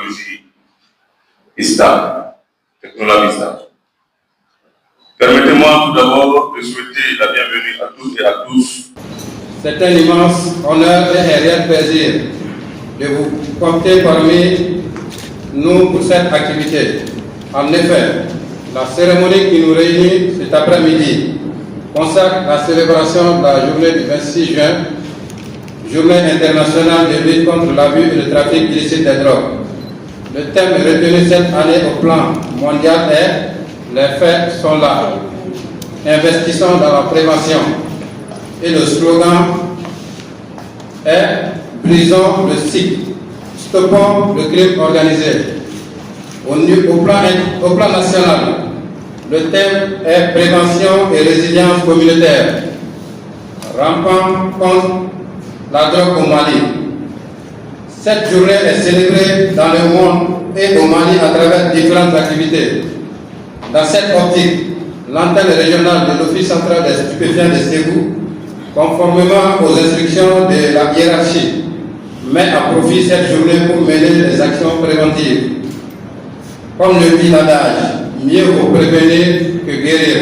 technologie ISTA, Technolab ISTA. Permettez-moi tout d'abord de souhaiter la bienvenue à toutes et à tous. C'est un immense honneur et un réel plaisir de vous compter parmi nous pour cette activité. En effet, la cérémonie qui nous réunit cet après-midi consacre la célébration de la journée du 26 juin, journée internationale de lutte contre l'abus et le trafic illicite des drogues. Le thème retenu cette année au plan mondial est « Les faits sont là ». Investissons dans la prévention. Et le slogan est « Brisons le cycle, stoppons le crime organisé ». Au plan national, le thème est « Prévention et résilience communautaire ». Rampant contre la drogue au Mali. Cette journée est célébrée dans le monde et au Mali à travers différentes activités. Dans cette optique, l'antenne régionale de l'Office central des stupéfiants de Ségou, conformément aux instructions de la hiérarchie, met à profit cette journée pour mener des actions préventives. Comme le dit l'adage, mieux vaut prévenir que guérir.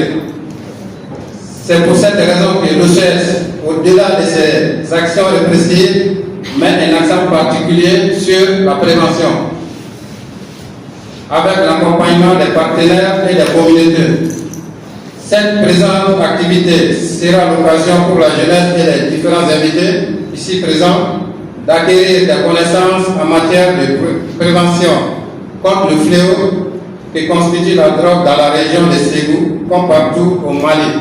C'est pour cette raison que l'OCS, au-delà de ses actions répressives, met un accent particulier sur la prévention, avec l'accompagnement des partenaires et des communautés. Cette présente activité sera l'occasion pour la jeunesse et les différents invités ici présents d'acquérir des connaissances en matière de prévention contre le fléau que constitue la drogue dans la région de Ségou, comme partout au Mali.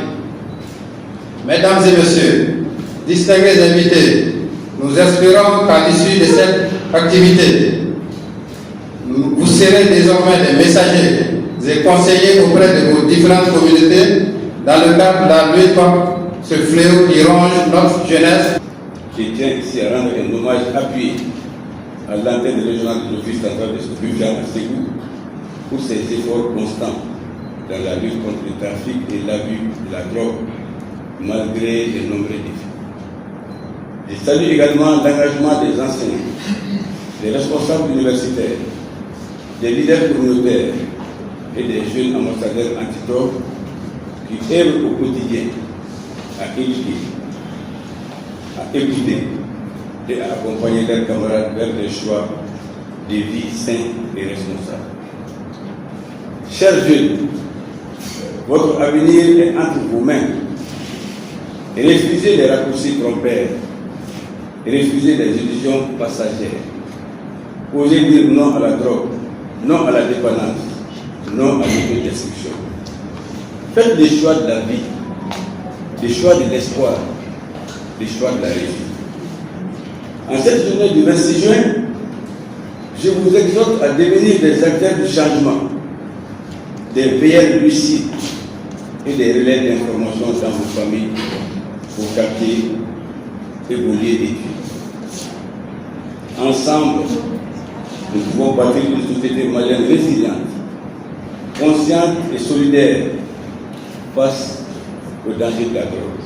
Mesdames et messieurs, distingués invités, nous espérons qu'à l'issue de cette activité, vous serez désormais des messagers et conseillers auprès de vos différentes communautés dans le cadre de la lutte contre ce fléau qui ronge notre jeunesse. Je tiens ici à rendre un hommage appuyé à l'antenne régionale de l'Office central des stupéfiants à Ségou pour ses efforts constants dans la lutte contre le trafic et l'abus de la drogue, malgré les nombreux défis. Je salue également l'engagement des enseignants, des responsables universitaires, des leaders communautaires et des jeunes ambassadeurs anti-drogue qui œuvrent au quotidien à éduquer, à écouter et à accompagner leurs camarades vers des choix de vie sains et responsables. Chers jeunes, votre avenir est entre vos mains. Refusez les raccourcis trompeurs, refusez les illusions passagères. Osez dire non à la drogue, non à la dépendance, non à l'autodestruction. Faites des choix de la vie, des choix de l'espoir, des choix de la réussite. En cette journée du 26 juin, je vous exhorte à devenir des acteurs du changement, des veilleurs lucides et des relais d'information dans vos familles, vos quartiers et vos lieux d'études. Ensemble, nous pouvons bâtir une société malienne résiliente, consciente et solidaire face aux dangers de la drogue.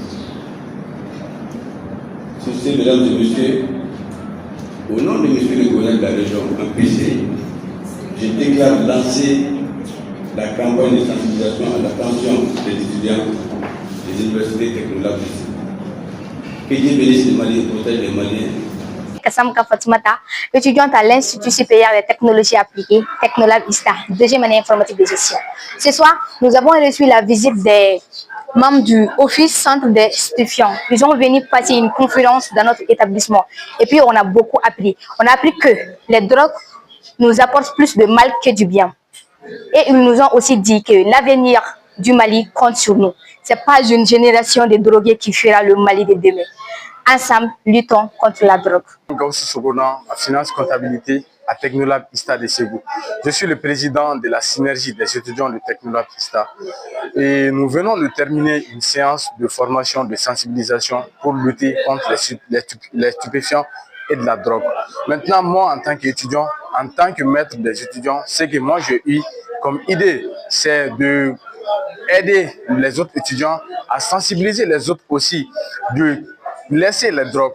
Sur ce, mesdames et messieurs, au nom de M. le gouverneur de la région en PC, je déclare lancer la campagne de sensibilisation à l'attention des étudiants des universités technologiques. Que Dieu bénisse les Maliens et protège les Maliens. Kassamka Fatimata, étudiante à l'Institut supérieur des technologies appliquées, Technolab ISTA, deuxième année informatique de gestion. Ce soir, nous avons reçu la visite des membres du Office Centre des stupéfiants. Ils ont venu passer une conférence dans notre établissement. Et puis, on a beaucoup appris. On a appris que les drogues nous apportent plus de mal que du bien. Et ils nous ont aussi dit que l'avenir du Mali compte sur nous. Ce n'est pas une génération de drogués qui fera le Mali de demain. Ensemble, luttons contre la drogue. Gaussou Sogonan, à finance comptabilité à Technolab ISTA de Ségou. Je suis le président de la synergie des étudiants de Technolab ISTA et nous venons de terminer une séance de formation, de sensibilisation pour lutter contre les stupéfiants et de la drogue. Maintenant, moi, en tant qu'étudiant, en tant que maître des étudiants, ce que moi j'ai eu comme idée, c'est de aider les autres étudiants à sensibiliser les autres aussi, de laisser les drogues.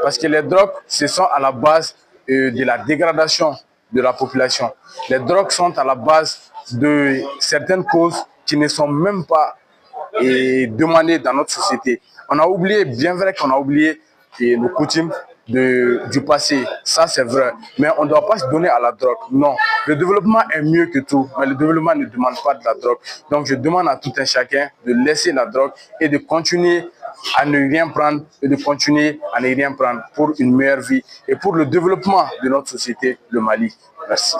Parce que les drogues, ce sont à la base de la dégradation de la population. Les drogues sont à la base de certaines causes qui ne sont même pas demandées dans notre société. On a oublié, bien vrai qu'on a oublié nos coutumes du passé, ça c'est vrai, mais on ne doit pas se donner à la drogue. Non, le développement est mieux que tout, mais le développement ne demande pas de la drogue. Donc je demande à tout un chacun de laisser la drogue et de continuer à ne rien prendre et de continuer à ne rien prendre pour une meilleure vie et pour le développement de notre société, le Mali. Merci.